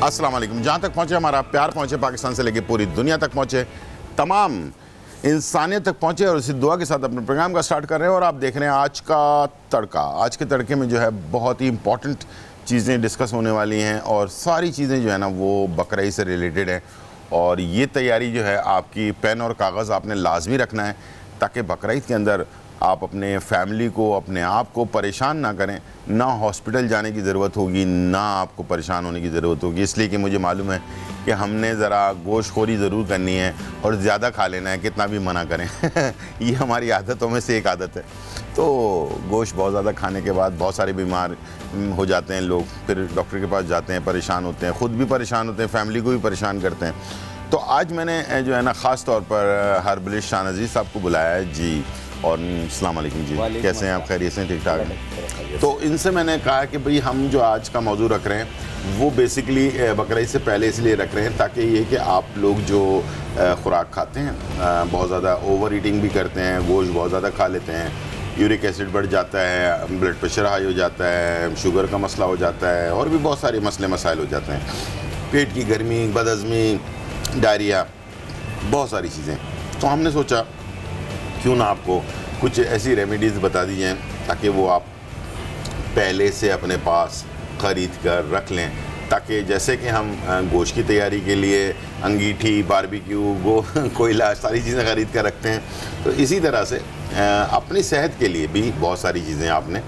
अस्सलाम वालेकुम। जहाँ तक पहुँचे हमारा प्यार पहुँचे, पाकिस्तान से लेकर पूरी दुनिया तक पहुँचे, तमाम इंसानियत तक पहुँचे, और इसी दुआ के साथ अपने प्रोग्राम का स्टार्ट कर रहे हैं। और आप देख रहे हैं आज का तड़का। आज के तड़के में जो है बहुत ही इंपॉर्टेंट चीज़ें डिस्कस होने वाली हैं, और सारी चीज़ें जो है ना वो बकरीद से रिलेटेड हैं। और ये तैयारी जो है आपकी, पेन और कागज़ आपने लाजमी रखना है, ताकि बकरीद के अंदर आप अपने फैमिली को, अपने आप को परेशान ना करें। ना हॉस्पिटल जाने की ज़रूरत होगी, ना आपको परेशान होने की ज़रूरत होगी, इसलिए कि मुझे मालूम है कि हमने ज़रा गोश्तखोरी ज़रूर करनी है और ज़्यादा खा लेना है, कितना भी मना करें। ये हमारी आदतों में से एक आदत है। तो गोश्त बहुत ज़्यादा खाने के बाद बहुत सारे बीमार हो जाते हैं लोग, फिर डॉक्टर के पास जाते हैं, परेशान होते हैं, ख़ुद भी परेशान होते हैं, फैमिली को भी परेशान करते हैं। तो आज मैंने जो है ना ख़ास तौर पर हर्बलिस्ट शाह नज़ीर साहब को बुलाया है जी। और अस्सलाम वालेकुम जी, कैसे हैं आप? खैरियत से? ठीक ठाक हैं? तो इनसे मैंने कहा कि भाई हम जो आज का मौजू रख रहे हैं वो बेसिकली बकरीद से पहले इसलिए रख रहे हैं ताकि ये कि आप लोग जो खुराक खाते हैं, बहुत ज़्यादा ओवर ईटिंग भी करते हैं, गोश्त बहुत ज़्यादा खा लेते हैं, यूरिक एसिड बढ़ जाता है, ब्लड प्रेशर हाई हो जाता है, शुगर का मसला हो जाता है, और भी बहुत सारे मसले मसाइल हो जाते हैं, पेट की गर्मी, बदहज़मी, डायरिया, बहुत सारी चीज़ें। तो हमने सोचा क्यों ना आपको कुछ ऐसी रेमेडीज़ बता दी जाएँ ताकि वो आप पहले से अपने पास ख़रीद कर रख लें, ताकि जैसे कि हम गोश्त की तैयारी के लिए अंगीठी, बारबेक्यू, कोयला, सारी चीज़ें ख़रीद कर रखते हैं, तो इसी तरह से अपनी सेहत के लिए भी बहुत सारी चीज़ें आपने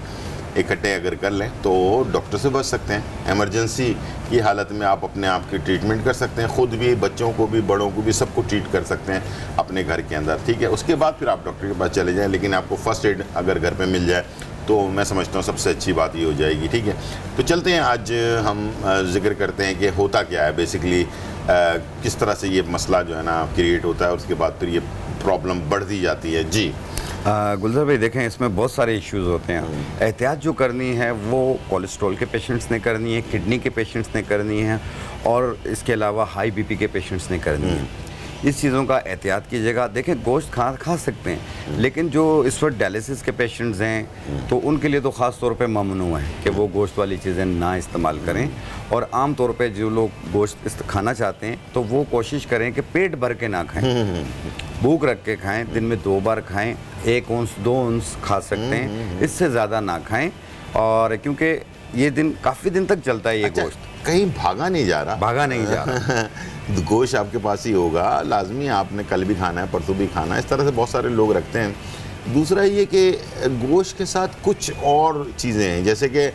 इकट्ठे अगर कर लें तो डॉक्टर से बच सकते हैं। इमरजेंसी की हालत में आप अपने आप की ट्रीटमेंट कर सकते हैं, ख़ुद भी, बच्चों को भी, बड़ों को भी, सबको ट्रीट कर सकते हैं अपने घर के अंदर, ठीक है। उसके बाद फिर आप डॉक्टर के पास चले जाएं, लेकिन आपको फ़र्स्ट एड अगर घर पे मिल जाए तो मैं समझता हूँ सबसे अच्छी बात ये हो जाएगी, ठीक है। तो चलते हैं, आज हम जिक्र करते हैं कि होता क्या है बेसिकली, किस तरह से ये मसला जो है ना क्रिएट होता है, और उसके बाद फिर ये प्रॉब्लम बढ़ती जाती है जी। गुलजार भाई देखें, इसमें बहुत सारे इश्यूज़ होते हैं। एहतियात जो करनी है वो कोलेस्ट्रॉल के पेशेंट्स ने करनी है, किडनी के पेशेंट्स ने करनी है, और इसके अलावा हाई बीपी के पेशेंट्स ने करनी है। इस चीज़ों का एहतियात कीजिएगा। देखें, गोश्त खा सकते हैं, लेकिन जो इस वक्त डायलिसिस के पेशेंट्स हैं तो उनके लिए तो ख़ास तौर पे ममनू है कि वो गोश्त वाली चीज़ें ना इस्तेमाल करें। और आम तौर पे जो लोग गोश्त खाना चाहते हैं तो वो कोशिश करें कि पेट भर के ना खाएं, भूख रख के खाएं, दिन में 2 बार खाएं, 1 औंस 2 औंस खा सकते हैं, इससे ज़्यादा ना खाएं। और क्योंकि ये दिन काफ़ी दिन तक चलता है ये गोश्त, कहीं भागा नहीं जा रहा। गोश्त आपके पास ही होगा, लाजमी आपने कल भी खाना है, परसों भी खाना है, इस तरह से बहुत सारे लोग रखते हैं। दूसरा ये कि गोश्त के साथ कुछ और चीज़ें हैं, जैसे कि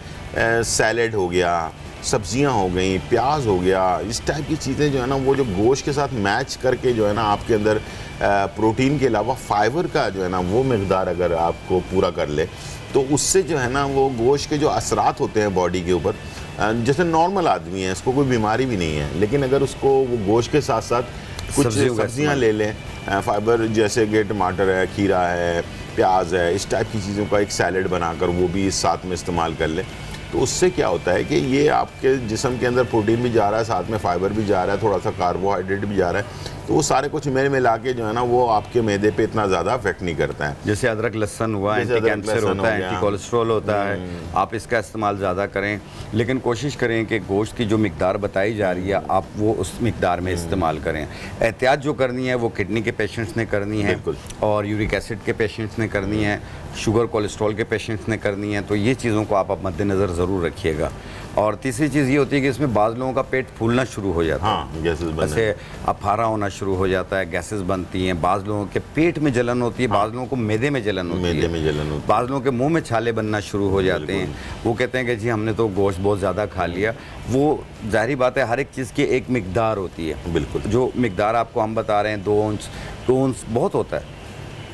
सैलेड हो गया, सब्जियां हो गई, प्याज हो गया, इस टाइप की चीज़ें जो है ना वो जो गोश्त के साथ मैच करके जो है ना आपके अंदर प्रोटीन के अलावा फाइबर का जो है ना वो मकदार अगर आपको पूरा कर ले तो उससे जो है ना वो गोश्त के जो असरात होते हैं बॉडी के ऊपर, जैसे नॉर्मल आदमी है, इसको कोई बीमारी भी नहीं है, लेकिन अगर उसको वो गोश्त के साथ साथ कुछ सब्जियां ले लें, फाइबर जैसे कि टमाटर है, खीरा है, प्याज है, इस टाइप की चीज़ों का एक सैलेड बनाकर वो भी इस साथ में इस्तेमाल कर लें, तो उससे क्या होता है कि ये आपके जिस्म के अंदर प्रोटीन भी जा रहा है, साथ में फाइबर भी जा रहा है, थोड़ा सा कार्बोहाइड्रेट भी जा रहा है, तो वो सारे कुछ मेल मिला के जो है ना वो आपके मैदे पे इतना ज़्यादा अफेक्ट नहीं करता है। जैसे अदरक लहसुन हुआ, एंटी कैंसर होता है, एंटी कोलेस्ट्रॉल होता है, आप इसका इस्तेमाल ज़्यादा करें, लेकिन कोशिश करें कि गोश्त की जो मिकदार बताई जा रही है आप वो उस मिकदार में इस्तेमाल करें। एहतियात जो करनी है वो किडनी के पेशेंट्स ने करनी है, और यूरिक एसिड के पेशेंट्स ने करनी है, शुगर कोलेस्ट्रॉल के पेशेंट्स ने करनी है, तो ये चीज़ों को आप मद्देनज़र ज़रूर रखिएगा। और तीसरी चीज़ ये होती है कि इसमें बाज़ लोगों का पेट फूलना शुरू हो जाता है, जैसे अफारा होना शुरू हो जाता है, गैसेस बनती हैं, बाज़ लोगों के पेट में जलन होती है, बाज़ लोगों को मैदे में जलन होती है, बाज़ लोगों के मुंह में छाले बनना शुरू हो जाते हैं। वो कहते हैं कि जी हमने तो गोश्त बहुत ज़्यादा खा लिया। वो ज़ाहिर बात है, हर एक चीज़ की एक मिकदार होती है। बिल्कुल, जो मिकदार आपको हम बता रहे हैं 2 औंस बहुत होता है,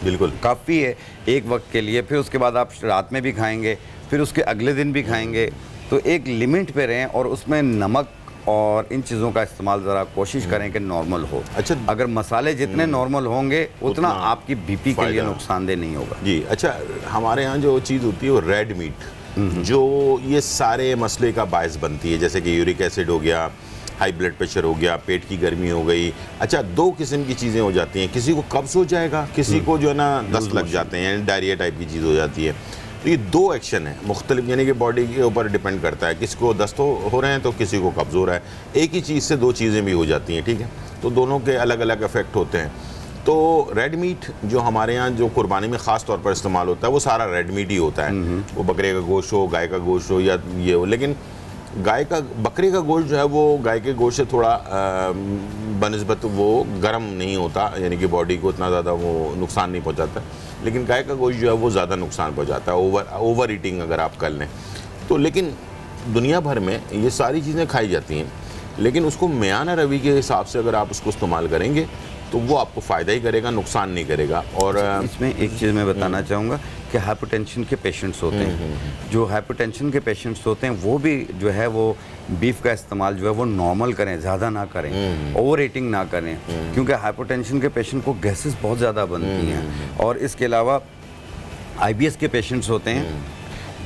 बिल्कुल काफ़ी है एक वक्त के लिए। फिर उसके बाद आप रात में भी खाएंगे, फिर उसके अगले दिन भी खाएंगे, तो एक लिमिट पे रहें और उसमें नमक और इन चीज़ों का इस्तेमाल ज़रा कोशिश करें कि नॉर्मल हो। अच्छा, अगर मसाले जितने नॉर्मल होंगे उतना आपकी बीपी के लिए नुकसानदेह नहीं होगा जी। अच्छा, हमारे यहाँ जो चीज़ होती है वो रेड मीट जो ये सारे मसले का बायस बनती है, जैसे कि यूरिक एसिड हो गया, हाई ब्लड प्रेशर हो गया, पेट की गर्मी हो गई। अच्छा, 2 किस्म की चीज़ें हो जाती हैं, किसी को कब्ज़ हो जाएगा, किसी को जो है ना दस्त लग जाते हैं, डायरिया टाइप की चीज़ हो जाती है। तो ये 2 एक्शन है मुख्तलिफ, यानी कि बॉडी के ऊपर डिपेंड करता है, किसी को दस्त हो रहे हैं तो किसी को कब्ज़ हो रहा है। एक ही चीज़ से 2 चीज़ें भी हो जाती हैं, ठीक है, तो दोनों के अलग अलग इफ़ेक्ट होते हैं। तो रेड मीट जो हमारे यहाँ जो कुर्बानी में ख़ास तौर पर इस्तेमाल होता है वो सारा रेड मीट ही होता है, वो बकरे का गोश्त हो, गाय का गोश्त हो या ये हो। लेकिन बकरे का गोश्त जो है वो गाय के गोश्त से थोड़ा बनिस्बत वो गर्म नहीं होता, यानी कि बॉडी को इतना ज़्यादा वो नुकसान नहीं पहुँचाता। लेकिन गाय का गोश्त जो है वो ज़्यादा नुकसान पहुँचाता है, ओवर ईटिंग अगर आप कर लें तो। लेकिन दुनिया भर में ये सारी चीज़ें खाई जाती हैं, लेकिन उसको मियाना रवि के हिसाब से अगर आप उसको इस्तेमाल करेंगे तो वो आपको फ़ायदा ही करेगा, नुकसान नहीं करेगा। और इसमें एक चीज़ मैं बताना चाहूँगा कि हाइपरटेंशन के पेशेंट्स होते हैं, जो हाइपरटेंशन के पेशेंट्स होते हैं वो भी जो है वो बीफ का इस्तेमाल जो है वो नॉर्मल करें, ज़्यादा ना करें, ओवर ईटिंग ना करें, क्योंकि हाइपरटेंशन के पेशेंट को गैसेस बहुत ज़्यादा बनती हैं। और इसके अलावा IBS के पेशेंट्स होते हैं,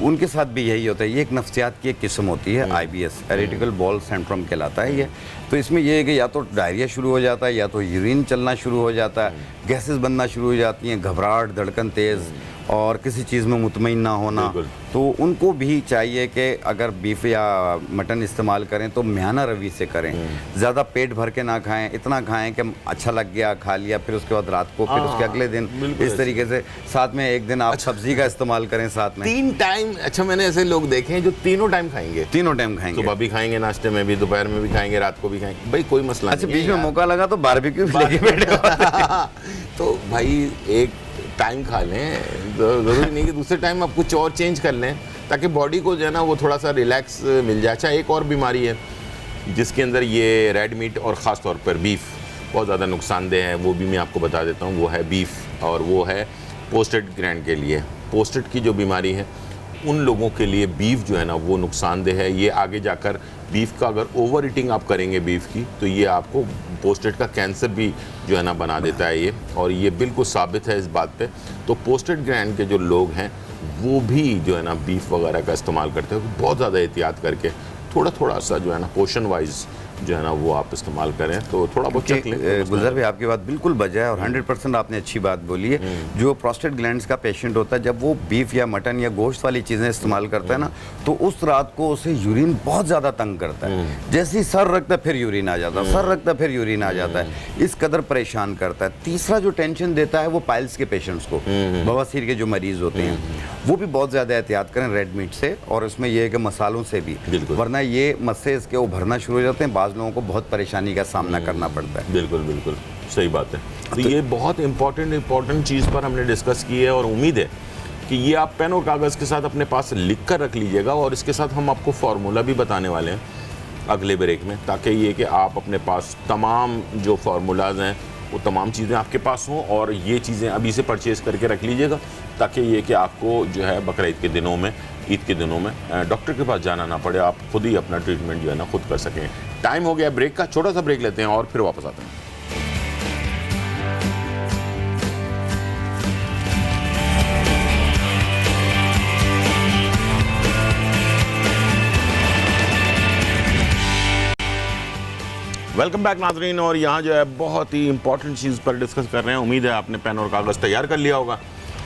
उनके साथ भी यही होता है। ये एक नफ्सियात की एक किस्म होती है, IBS इरिटेबल बाउल सिंड्रोम कहलाता है ये। तो इसमें ये है कि या तो डायरिया शुरू हो जाता है या तो यूरिन चलना शुरू हो जाता है, गैसेस बनना शुरू हो जाती हैं, घबराहट, धड़कन तेज़ और किसी चीज़ में मुतमईन ना होना। तो उनको भी चाहिए कि अगर बीफ या मटन इस्तेमाल करें तो मियाना रवि से करें, ज़्यादा पेट भर के ना खाएं, इतना खाएं कि अच्छा लग गया, खा लिया, फिर उसके बाद रात को, फिर उसके अगले दिन, इस तरीके से। साथ में एक दिन आप सब्जी का इस्तेमाल करें साथ में। 3 टाइम, अच्छा मैंने ऐसे लोग देखे हैं जो तीनों टाइम खाएंगे, सुबह भी खाएंगे, नाश्ते में भी, दोपहर में भी खाएंगे, रात को भी खाएंगे। भाई कोई मसला नहीं। अच्छा बीच में मौका लगा तो बारबेक्यू भी लेके बैठे तो भाई एक टाइम खा लें, ज़रूरी नहीं कि दूसरे टाइम आप कुछ और चेंज कर लें, ताकि बॉडी को जो है ना वो थोड़ा सा रिलैक्स मिल जाए। अच्छा एक और बीमारी है जिसके अंदर ये रेड मीट और ख़ास तौर पर बीफ बहुत ज़्यादा नुकसानदेह है, वो भी मैं आपको बता देता हूँ। वो है बीफ, और वो है पोस्टेड ग्लैंड के लिए। पोस्टेड की जो बीमारी है उन लोगों के लिए बीफ जो है ना वो नुकसानदेह है। ये आगे जाकर बीफ का अगर ओवर ईटिंग आप करेंगे बीफ की, तो ये आपको पोस्टेड का कैंसर भी जो है ना बना देता है ये, और ये बिल्कुल साबित है इस बात पे। तो पोस्टेड ग्लैंड के जो लोग हैं वो भी जो है ना बीफ वगैरह का इस्तेमाल करते हैं, बहुत ज़्यादा एहतियात करके, थोड़ा थोड़ा सा जो है ना पोर्शन वाइज जो है ना वो आप इस्तेमाल करें तो थोड़ा बहुत चेक लें। गुलजार भाई आपकी बात बिल्कुल बजा है और 100% आपने अच्छी बात बोली है। जो प्रोस्टेट ग्लैंड्स का पेशेंट होता है, जब वो बीफ या मटन या गोश्त वाली चीज़ें इस्तेमाल करता है ना, तो उस रात को उसे यूरिन बहुत ज़्यादा तंग करता है। जैसे ही सर रखता फिर यूरिन आ जाता है, सर रखता फिर यूरिन आ जाता है, इस कदर परेशान करता है। तीसरा जो टेंशन देता है वो पाइल्स के पेशेंट्स को, बवासीर के जो मरीज़ होते हैं, वो भी बहुत ज़्यादा एहतियात करें रेड मीट से, और इसमें यह है कि मसालों से भी, वरना ये मस्से इसके उभरना शुरू हो जाते हैं, बाज़ लोगों को बहुत परेशानी का सामना करना पड़ता है। बिल्कुल बिल्कुल सही बात है। तो ये बहुत इंपॉर्टेंट चीज़ पर हमने डिस्कस की है, और उम्मीद है कि ये आप पेन और कागज़ के साथ अपने पास लिख कर रख लीजिएगा, और इसके साथ हम आपको फार्मूला भी बताने वाले हैं अगले ब्रेक में, ताकि ये कि आप अपने पास तमाम जो फार्मूलाज हैं वो तमाम चीज़ें आपके पास हों, और ये चीज़ें अभी से परचेज़ करके रख लीजिएगा, ताकि ये कि आपको जो है बकरा ईद के दिनों में, ईद के दिनों में डॉक्टर के पास जाना ना पड़े, आप खुद ही अपना ट्रीटमेंट जो है ना खुद कर सकें। टाइम हो गया ब्रेक का, छोटा सा ब्रेक लेते हैं और फिर वापस आते हैं। वेलकम बैक नाज़रीन, और यहाँ जो है बहुत ही इंपॉर्टेंट चीज़ पर डिस्कस कर रहे हैं। उम्मीद है आपने पेन और कागज़ तैयार कर लिया होगा,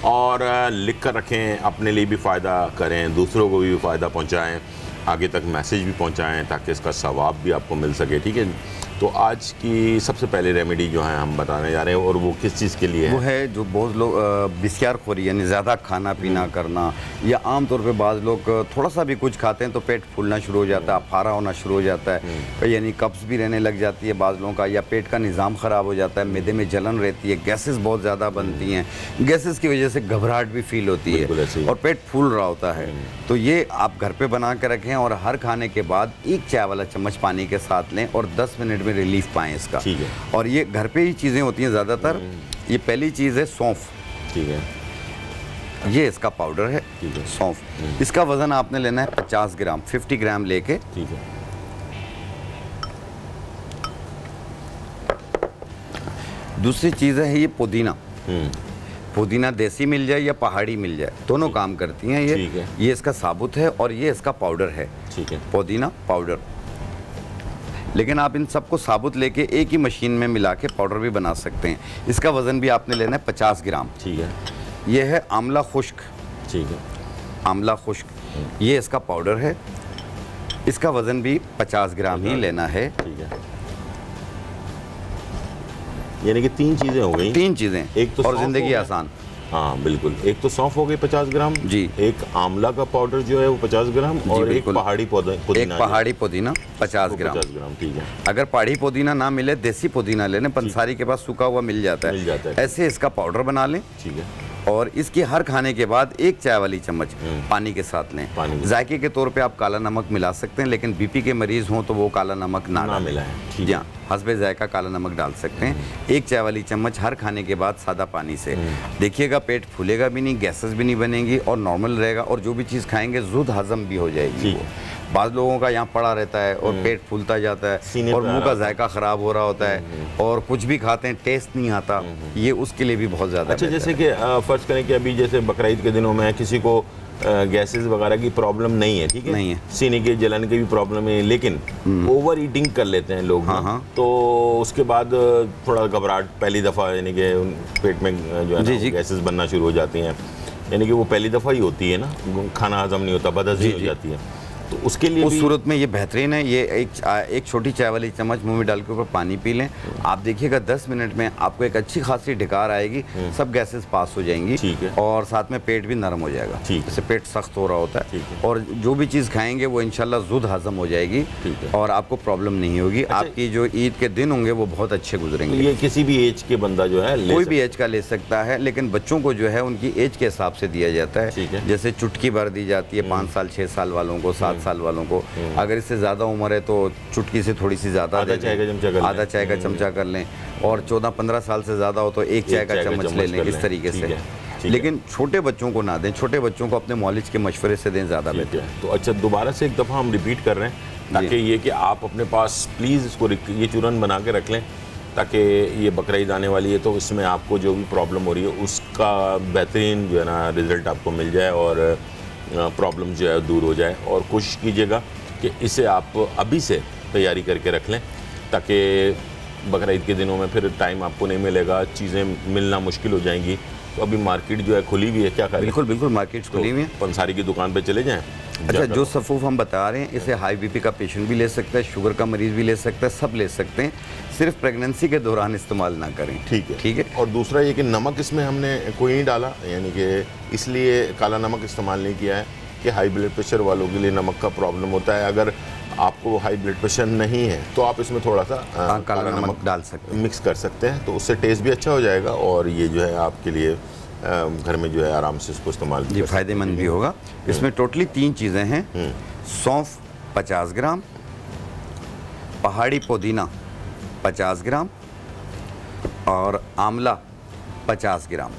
और लिख कर रखें, अपने लिए भी फ़ायदा करें, दूसरों को भी फ़ायदा पहुँचाएँ, आगे तक मैसेज भी पहुँचाएँ, ताकि इसका सवाब भी आपको मिल सके। ठीक है, तो आज की सबसे पहले रेमेडी जो है हम बताने जा रहे हैं, और वो किस चीज़ के लिए है? वो है जो बहुत लोग बिस्यारखोरी यानी ज़्यादा खाना पीना करना, या आम तौर पे बाज़ लोग थोड़ा सा भी कुछ खाते हैं तो पेट फूलना शुरू हो जाता है, अफारा होना शुरू हो जाता है, यानी कब्ज़ भी रहने लग जाती है बाज़ लोगों का, या पेट का निज़ाम ख़राब हो जाता है, मैदे में जलन रहती है, गैसेस बहुत ज़्यादा बनती हैं, गैसेस की वजह से घबराहट भी फील होती है और पेट फूल रहा होता है। तो ये आप घर पर बना कर रखें, और हर खाने के बाद 1 चाय वाला चम्मच पानी के साथ लें, और 10 मिनट में रिलीफ पाएं इसका। ठीक है। और ये घर पे ही चीज़ें होती हैं ज़्यादातर। ये पहली चीज़ है सौंफ। ठीक है, ये इसका पाउडर है, सौंफ। इसका वज़न आपने लेना है 50 ग्राम, 50 ग्राम लेके। ठीक है। दूसरी चीज़ है ये पुदीना। पुदीना देसी मिल जाए या पहाड़ी मिल जाए, दोनों काम करती हैं ये इसका साबुत है, और ये इसका पाउडर है। ठीक है, पुदीना पाउडर। लेकिन आप इन सबको साबुत लेके एक ही मशीन में मिला के पाउडर भी बना सकते हैं। इसका वज़न भी आपने लेना है 50 ग्राम। ठीक है। यह है आंवला खुश्क। ठीक है। आंवला खुश्क, ये इसका पाउडर है। इसका वज़न भी 50 ग्राम ही लेना है। ठीक है, यानी कि 3 चीज़ें हो गई। 3 चीज़ें, एक तो और सौंफ ज़िंदगी हो गया। आसान। हाँ बिल्कुल, एक तो सौंफ हो गई 50 ग्राम जी, एक आंवला का पाउडर जो है वो 50 ग्राम और एक बिल्कुल। पहाड़ी पुदीना एक पहाड़ी पुदीना 50 ग्राम। 50 ग्राम, ठीक है। अगर पहाड़ी पुदीना ना मिले, देसी पुदीना लेने, पंसारी के पास सूखा हुआ मिल जाता मिल जाता है। है। ऐसे इसका पाउडर बना लें, ठीक है। और इसकी हर खाने के बाद 1 चाय वाली चम्मच पानी के साथ लें। पानी के जायके के तौर पे आप काला नमक मिला सकते हैं, लेकिन बीपी के मरीज हों तो वो काला नमक ना डालें। मिला है, ठीक जी है। हाँ, हस्बे जायका काला नमक डाल सकते हैं। 1 चाय वाली चम्मच हर खाने के बाद सादा पानी से। देखिएगा पेट फूलेगा भी नहीं, गैसेस भी नहीं बनेंगी और नॉर्मल रहेगा, और जो भी चीज़ खाएंगे जुद हजम भी हो जाएगी। ठीक वो है। बाद लोगों का यहाँ पड़ा रहता है और पेट फूलता जाता सीने है और पे आ मुंह रहा का होता है। जायका ख़राब हो रहा होता है और कुछ भी खाते हैं टेस्ट नहीं आता। ये उसके लिए भी बहुत ज़्यादा अच्छा, बेहतर जैसे है। कि फ़र्ज़ करें कि अभी जैसे बकरीद के दिनों में किसी को गैसेस वगैरह की प्रॉब्लम नहीं है, ठीक है, नहीं है। सीने के जलन की भी प्रॉब्लम है, लेकिन ओवर ईटिंग कर लेते हैं लोग हाँ, ना, हाँ। तो उसके बाद थोड़ा घबराहट पहली दफ़ा, यानी कि पेट में जो है जी, ना जी। गैसेस बनना शुरू हो जाती हैं, यानी कि वो पहली दफ़ा ही होती है ना, खाना हजम नहीं होता, बदहज़मी हो जाती है, तो उसके लिए उस भी सूरत में ये बेहतरीन है। ये एक छोटी चाय वाली चम्मच मुंह में डाल के ऊपर पानी पी लें, आप देखिएगा 10 मिनट में आपको एक अच्छी खासी ढिकार आएगी, सब गैसेस पास हो जाएंगी। ठीक है। और साथ में पेट भी नरम हो जाएगा। ठीक है। जैसे पेट सख्त हो रहा होता ठीक है, है। और जो भी चीज़ खाएंगे वो इंशाल्लाह जुद हजम हो जाएगी। ठीक है। और आपको प्रॉब्लम नहीं होगी। आपकी जो ईद के दिन होंगे वो बहुत अच्छे गुजरेंगे। ये किसी भी एज के बंदा जो है ले कोई सकता भी एज का ले सकता है, लेकिन बच्चों को जो है उनकी एज के हिसाब से दिया जाता ठीक है। है। जैसे चुटकी भर दी जाती है 5 साल 6 साल वालों को, 7 साल वालों को। अगर इससे ज़्यादा उम्र है तो चुटकी से थोड़ी सी ज़्यादा आधा दे चाय का दें, चमचा कर लें। आधा चाय का चमचा कर लें, और 14-15 साल से ज़्यादा हो तो 1 चाय का चम्मच ले लें, इस तरीके ठीक से। है, ठीक है। लेकिन छोटे बच्चों को ना दें, छोटे बच्चों को अपने मौलिज के मशवरे से दें, ज़्यादा ठीक बेहतर। है। तो अच्छा, दोबारा से एक दफ़ा हम रिपीट कर रहे हैं ताकि ये कि आप अपने पास प्लीज़ इसको ये चूरन बना के रख लें, ताकि ये बकरीद आने वाली है तो इसमें आपको जो भी प्रॉब्लम हो रही है उसका बेहतरीन जो है ना रिज़ल्ट आपको मिल जाए और प्रॉब्लम जो है दूर हो जाए। और कोशिश कीजिएगा कि इसे आप अभी से तैयारी करके रख लें, ताकि बकरीद के दिनों में फिर टाइम आपको नहीं मिलेगा, चीज़ें मिलना मुश्किल हो जाएंगी। तो अभी मार्केट जो है खुली हुई है, क्या करें? बिल्कुल बिल्कुल, मार्केट्स खुली हुई हैं। पंसारी की दुकान पे चले जाएं। अच्छा, जो सफ़ूफ हम बता रहे हैं, इसे हाई बीपी का पेशेंट भी ले सकता है, शुगर का मरीज़ भी ले सकता है, सब ले सकते हैं। सिर्फ प्रेगनेंसी के दौरान इस्तेमाल ना करें। ठीक है, ठीक है। और दूसरा ये कि नमक इसमें हमने कोई नहीं डाला, यानी कि इसलिए काला नमक इस्तेमाल नहीं किया है कि हाई ब्लड प्रेशर वालों के लिए नमक का प्रॉब्लम होता है। अगर आपको हाई ब्लड प्रेशर नहीं है तो आप इसमें थोड़ा सा काला नमक डाल सकते हैं, मिक्स कर सकते हैं, तो उससे टेस्ट भी अच्छा हो जाएगा और ये जो है आपके लिए घर में जो है आराम से इसको इस्तेमाल जी फ़ायदेमंद भी होगा। इसमें टोटली 3 चीज़ें हैं। सौंफ 50 ग्राम, पहाड़ी पुदीना 50 ग्राम और आंवला 50 ग्राम।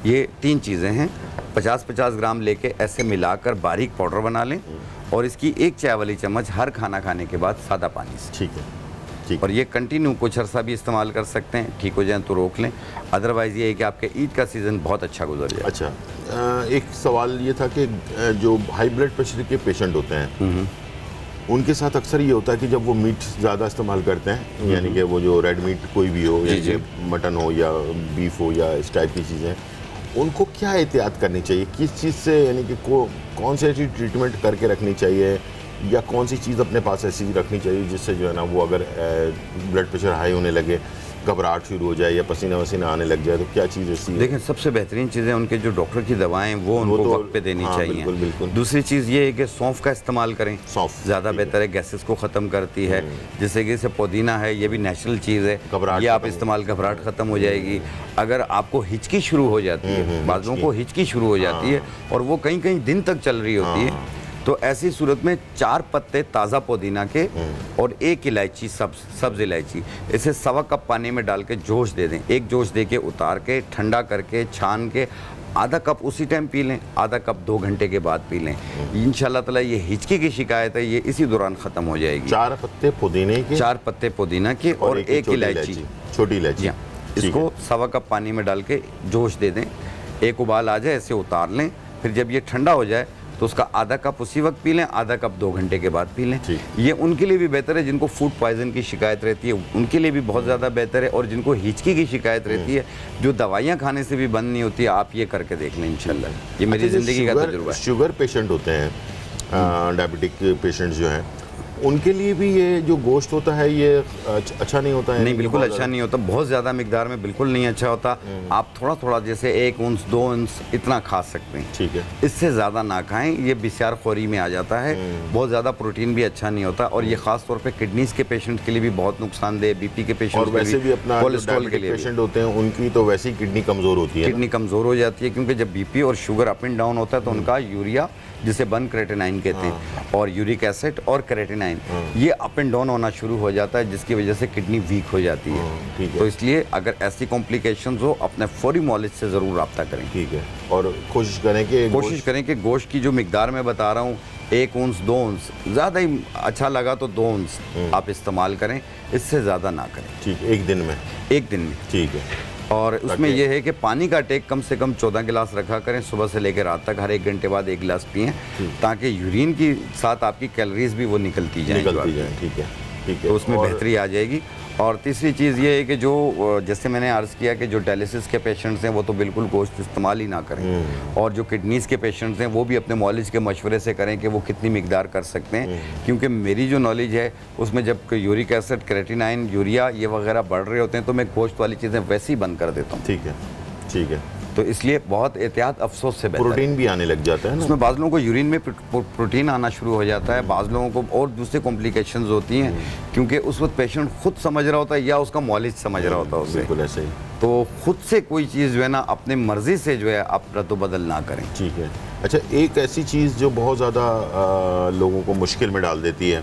ये 3 चीज़ें हैं। 50-50 ग्राम लेके ऐसे मिलाकर बारीक पाउडर बना लें, और इसकी 1 चाय वाली चम्मच हर खाना खाने के बाद सादा पानी से। ठीक है, ठीक। और ये कंटिन्यू कुछ अर्सा भी इस्तेमाल कर सकते हैं, ठीक हो जाए तो रोक लें। अदरवाइज़ ये है कि आपके ईद का सीज़न बहुत अच्छा गुजर जाए। अच्छा, एक सवाल ये था कि जो हाई ब्लड प्रेशर के पेशेंट होते हैं उनके साथ अक्सर ये होता है कि जब वो मीट ज़्यादा इस्तेमाल करते हैं, यानी कि वो जो रेड मीट कोई भी हो, जी, जी। मटन हो या बीफ हो या इस टाइप की चीज़ें, उनको क्या एहतियात करनी चाहिए? किस चीज़ से, यानी कि कौन सी ऐसी ट्रीटमेंट करके रखनी चाहिए, या कौन सी चीज़ अपने पास ऐसी रखनी चाहिए जिससे जो है ना वो अगर ब्लड प्रेशर हाई होने लगे, घबराहट शुरू हो जाए या पसीना वसीना आने लग जाए, तो क्या चीज़ ऐसी है? देखें, सबसे बेहतरीन चीज़ें उनके जो डॉक्टर की दवाएं वो उनको तो वक्त पे देनी हाँ, चाहिए। बिल्कुल, बिल्कुल। दूसरी चीज़ ये है कि सौंफ का इस्तेमाल करें, सौंफ ज़्यादा ठीक है। बेहतर है, गैसेस को ख़त्म करती है। जैसे कि जैसे पुदीना है, ये भी नेचुरल चीज़ है, घबराहट ये आप खत्म इस्तेमाल, घबराहट ख़त्म हो जाएगी। अगर आपको हिचकी शुरू हो जाती है, बाज़ों को हिचकी शुरू हो जाती है और वो कहीं कहीं दिन तक चल रही होती है, तो ऐसी सूरत में 4 पत्ते ताज़ा पुदीना के और 1 इलायची, सब्ज़ इलायची, इसे 1.25 कप पानी में डाल के जोश दे दें। एक जोश दे के उतार के ठंडा करके छान के आधा कप उसी टाइम पी लें, आधा कप 2 घंटे के बाद पी लें। इंशाल्लाह ताला ये हिचकी की शिकायत है, ये इसी दौरान ख़त्म हो जाएगी। 4 पत्ते पुदीने के, 4 पत्ते पुदीना के और 1 इलायची, छोटी इलायची। इसको 1.25 कप पानी में डाल के जोश दे दें। एक उबाल आ जाए, ऐसे उतार लें। फिर जब ये ठंडा हो जाए, तो उसका आधा कप उसी वक्त पी लें, आधा कप 2 घंटे के बाद पी लें। ठीक। ये उनके लिए भी बेहतर है जिनको फूड पॉइजन की शिकायत रहती है, उनके लिए भी बहुत ज़्यादा बेहतर है। और जिनको हिचकी की शिकायत रहती है, जो दवाइयाँ खाने से भी बंद नहीं होती, आप ये करके देख लें इंशाल्लाह। ये मेरी ज़िंदगी का तजुर्बा है। शुगर पेशेंट होते हैं, डायबिटिक पेशेंट्स जो हैं, उनके लिए भी ये जो गोश्त होता है ये अच्छा नहीं होता है? नहीं, बिल्कुल अच्छा नहीं होता, बहुत ज़्यादा मिकदार में बिल्कुल नहीं अच्छा होता। आप थोड़ा थोड़ा जैसे 1 औंस 2 औंस इतना खा सकते हैं, ठीक है। इससे ज़्यादा ना खाएं, ये बिसार खोरी में आ जाता है। बहुत ज़्यादा प्रोटीन भी अच्छा नहीं होता, और ये ख़ास तौर पे किडनीज़ के पेशेंट के लिए भी बहुत नुकसानदेह, बीपी के पेशेंट और वैसे भी अपना कोलेस्ट्रॉल के लिए पेशेंट होते हैं उनकी तो वैसे ही किडनी कमज़ोर होती है, किडनी कमज़ोर हो जाती है, क्योंकि जब बीपी और शुगर अप एंड डाउन होता है तो उनका यूरिया, जिसे बन क्रेटिनाइन कहते हैं, और यूरिक एसिड और क्रेटिनाइन, ये अप एंड डाउन होना शुरू हो जाता है, जिसकी वजह से किडनी वीक हो जाती है। ठीक है। तो इसलिए अगर ऐसी कॉम्प्लिकेशंस हो, अपने फौरी मॉलिज से ज़रूर रब्ता करें। ठीक है। और कोशिश करें कि गोश्त की जो मिकदार मैं बता रहा हूँ, 1 औंस 2 औंस, ज़्यादा ही अच्छा लगा तो 2 औंस आप इस्तेमाल करें, इससे ज़्यादा ना करें। ठीक, एक दिन में? एक दिन में, ठीक है। और उसमें यह है कि पानी का टेक कम से कम 14 गिलास रखा करें, सुबह से लेकर रात तक, हर 1 घंटे बाद 1 गिलास पिएं, ताकि यूरिन के साथ आपकी कैलोरीज भी वो निकलती जाएं। ठीक है, ठीक है। तो उसमें बेहतरी आ जाएगी। और तीसरी चीज़ ये है कि जो जैसे मैंने अर्ज़ किया कि जो डायलिसिस के पेशेंट्स हैं वो तो बिल्कुल गोश्त इस्तेमाल ही ना करें, और जो किडनीज़ के पेशेंट्स हैं वो भी अपने मॉलिज के मशवरे से करें कि वो कितनी मिकदार कर सकते हैं। क्योंकि मेरी जो नॉलेज है उसमें जब यूरिक एसिड, क्रेटिनाइन, यूरिया ये वगैरह बढ़ रहे होते हैं तो मैं गोश्त वाली चीज़ें वैसे ही बंद कर देता हूँ। ठीक है, ठीक है। तो इसलिए बहुत एहतियात अफसोस से बेहतर। प्रोटीन भी आने लग जाता है ना उसमें बाज़ लोगों को यूरिन में प्रोटीन आना शुरू हो जाता है, बाज़ लोगों को और दूसरे कॉम्प्लिकेशंस होती हैं, क्योंकि उस वक्त पेशेंट खुद समझ रहा होता है या उसका मॉलिज समझ रहा होता है उसे। बिल्कुल ऐसे ही। तो खुद से कोई चीज़ जो है ना अपने मर्जी से जो है आप रद्द-बदल ना करें। ठीक है। अच्छा, एक ऐसी चीज़ जो बहुत ज़्यादा लोगों को मुश्किल में डाल देती है,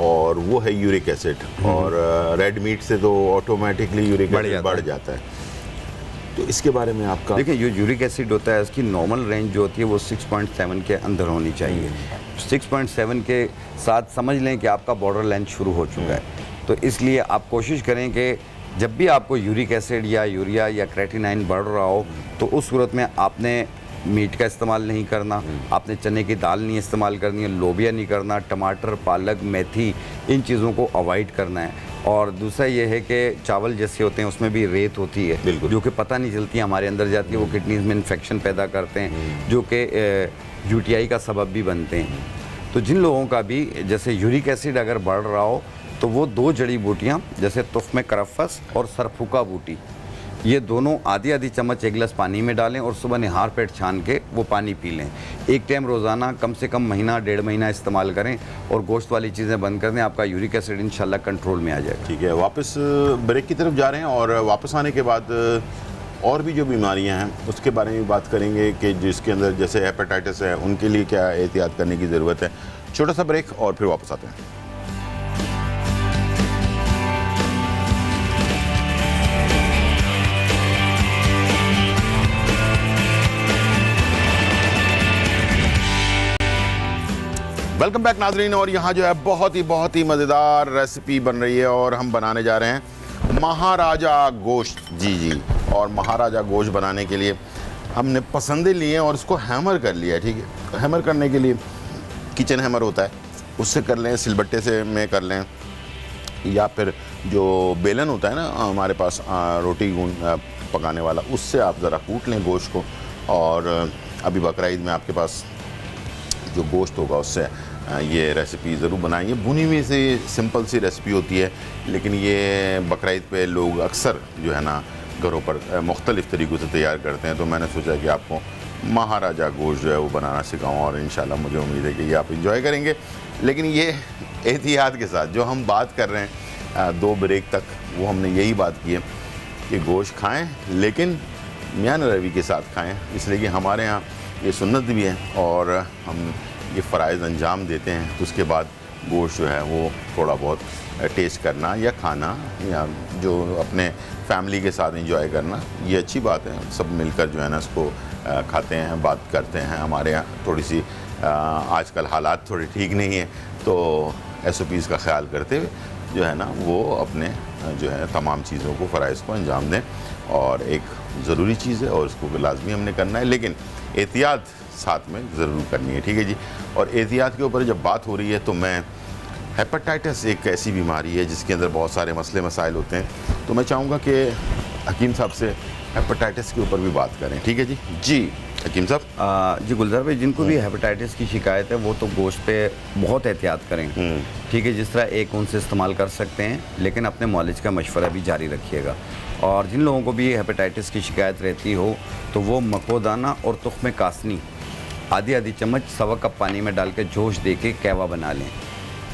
और वो है यूरिक एसिड। और रेड मीट से तो ऑटोमेटिकली यूरिक एसिड बढ़ जाता है। तो इसके बारे में आपका? देखिए, जो यूरिक एसिड होता है इसकी नॉर्मल रेंज जो होती है वो 6.7 के अंदर होनी चाहिए। 6.7 के साथ समझ लें कि आपका बॉर्डर लाइन शुरू हो चुका है। तो इसलिए आप कोशिश करें कि जब भी आपको यूरिक एसिड या यूरिया या क्रेटिनाइन बढ़ रहा हो, तो उस सूरत में आपने मीट का इस्तेमाल नहीं करना, आपने चने की दाल नहीं इस्तेमाल करनी है, लोबिया नहीं करना, टमाटर, पालक, मेथी, इन चीज़ों को अवॉइड करना है। और दूसरा ये है कि चावल जैसे होते हैं उसमें भी रेत होती है, जो कि पता नहीं चलती, हमारे अंदर जाती है, वो किडनीज में इन्फेक्शन पैदा करते हैं, जो कि यूटीआई का सबब भी बनते हैं। तो जिन लोगों का भी जैसे यूरिक एसिड अगर बढ़ रहा हो, तो वो 2 जड़ी बूटियाँ जैसे तुफ़्म करफ़स और सरफुका बूटी, ये दोनों आधी चम्मच 1 गिलास पानी में डालें और सुबह निहार पेट छान के वो पानी पी लें। एक टाइम रोज़ाना कम से कम महीना 1.5 महीना इस्तेमाल करें, और गोश्त वाली चीज़ें बंद कर दें, आपका यूरिक एसिड इंशाल्लाह कंट्रोल में आ जाएगा। ठीक है। वापस ब्रेक की तरफ जा रहे हैं, और वापस आने के बाद और भी जो बीमारियां हैं उसके बारे में बात करेंगे कि जिसके अंदर जैसे हेपेटाइटिस है, उनके लिए क्या एहतियात करने की ज़रूरत है। छोटा सा ब्रेक और फिर वापस आते हैं। वेलकम बैक नाजरीन। और यहाँ जो है बहुत ही मज़ेदार रेसिपी बन रही है, और हम बनाने जा रहे हैं महाराजा गोश्त। जी। और महाराजा गोश्त बनाने के लिए हमने पसंदे लिए और उसको हैमर कर लिया है। ठीक है। हैमर करने के लिए किचन हैमर होता है, उससे कर लें, सिलबट्टे से में कर लें, या फिर जो बेलन होता है ना हमारे पास रोटी गूंद पकाने वाला, उससे आप ज़रा कूट लें गोश्त को। और अभी बकरा ईद में आपके पास जो गोश्त होगा उससे ये रेसिपी ज़रूर बनाएंगे। भुनी हुई से सिंपल सी रेसिपी होती है, लेकिन ये बकरा ईद पे लोग अक्सर जो है ना घरों पर मुख्तलिफ़ तरीक़ों से तैयार करते हैं। तो मैंने सोचा कि आपको महाराजा गोश्त जो है वो बनाना सिखाऊँ, और इंशाल्लाह मुझे उम्मीद है कि ये आप इंजॉय करेंगे। लेकिन ये एहतियात के साथ जो हम बात कर रहे हैं 2 ब्रेक तक, वो हमने यही बात की है कि गोश्त खाएँ, लेकिन मियां रवि के साथ खाएँ, इसलिए कि हमारे यहाँ ये सुन्नत भी है और हम ये फ़राइज़ अंजाम देते हैं। तो उसके बाद गोश्त जो है वो थोड़ा बहुत टेस्ट करना या खाना, या जो अपने फैमिली के साथ एंजॉय करना, ये अच्छी बात है। सब मिलकर जो है ना इसको खाते हैं, बात करते हैं। हमारे यहाँ थोड़ी सी आजकल हालात थोड़ी ठीक नहीं है, तो SOPs का ख्याल करते हुए जो है ना वो अपने जो है तमाम चीज़ों को, फ़राइज़ को अंजाम दें। और एक ज़रूरी चीज़ है और इसको लाजमी हमने करना है, लेकिन एहतियात साथ में ज़रूर करनी है, ठीक है जी। और एहतियात के ऊपर जब बात हो रही है तो मैं, हेपेटाइटिस एक ऐसी बीमारी है जिसके अंदर बहुत सारे मसले मसाइल होते हैं, तो मैं चाहूँगा कि हकीम साहब से हेपेटाइटिस के ऊपर भी बात करें, ठीक है जी। जी हकीम साहब। जी गुलजार भाई, जिनको भी हेपेटाइटिस की शिकायत है वो तो गोश्त पे बहुत एहतियात करें, ठीक है। जिस तरह एक उनसे इस्तेमाल कर सकते हैं, लेकिन अपने मौलिज का मशवरा भी जारी रखिएगा। और जिन लोगों को भी हेपेटाइटिस की शिकायत रहती हो तो वो मकोदाना और तुख्म कासनी आधी आधी चम्मच 1.25 कप पानी में डाल के जोश दे के कहवा बना लें।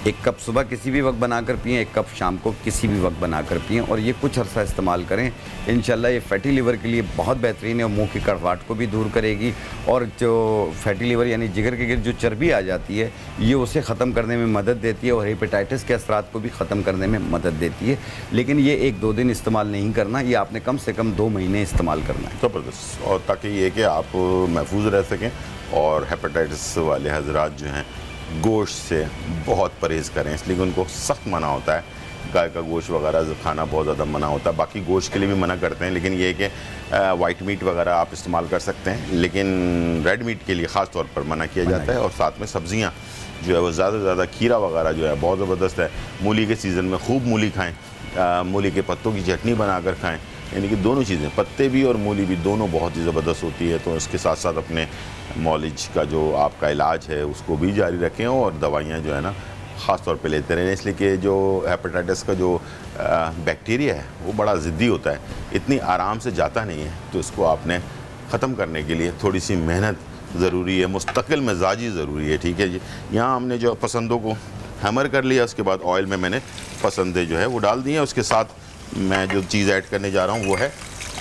1 कप सुबह किसी भी वक्त बनाकर पिएं, 1 कप शाम को किसी भी वक्त बनाकर पिएं, और ये कुछ अर्सा इस्तेमाल करें। इंशाल्लाह ये फैटी लिवर के लिए बहुत बेहतरीन है और मुंह की कड़वाहट को भी दूर करेगी, और जो फैटी लिवर यानी जिगर के गिर्द जो चर्बी आ जाती है ये उसे ख़त्म करने में मदद देती है, और हेपेटाइटिस के असरात को भी ख़त्म करने में मदद देती है। लेकिन ये 1-2 दिन इस्तेमाल नहीं करना, ये आपने कम से कम 2 महीने इस्तेमाल करना है। ज़बरदस्त। और ताकि ये कि आप महफूज रह सकें, और हेपेटाइटिस वाले हजरात जो हैं गोश्त से बहुत परहेज़ करें, इसलिए कि उनको सख्त मना होता है। गाय का गोश्त वगैरह खाना बहुत ज़्यादा मना होता है, बाकी गोश्त के लिए भी मना करते हैं, लेकिन ये है कि वाइट मीट वगैरह आप इस्तेमाल कर सकते हैं, लेकिन रेड मीट के लिए ख़ास तौर पर मना किया जाता है। और साथ में सब्ज़ियाँ जो है वो ज़्यादा से ज़्यादा, खीरा वगैरह जो है बहुत ज़बरदस्त है। मूली के सीज़न में खूब मूली खाएँ, मूली के पत्तों की चटनी बनाकर खाएँ, यानी कि दोनों चीज़ें, पत्ते भी और मूली भी, दोनों बहुत ही ज़बरदस्त होती है। तो इसके साथ साथ अपने मौलिज का जो आपका इलाज है उसको भी जारी रखें, और दवाइयाँ जो है ना ख़ास तौर पे लेते रहें, इसलिए कि जो हेपेटाइटिस का जो बैक्टीरिया है वो बड़ा ज़िद्दी होता है, इतनी आराम से जाता नहीं है। तो इसको आपने ख़त्म करने के लिए थोड़ी सी मेहनत ज़रूरी है, मुस्तकिल मिजाजी ज़रूरी है, ठीक है जी। यहाँ हमने जो पसंदों को हैमर कर लिया, उसके बाद ऑयल में मैंने पसंदें जो है वो डाल दी हैं। उसके साथ मैं जो चीज़ ऐड करने जा रहा हूँ वो है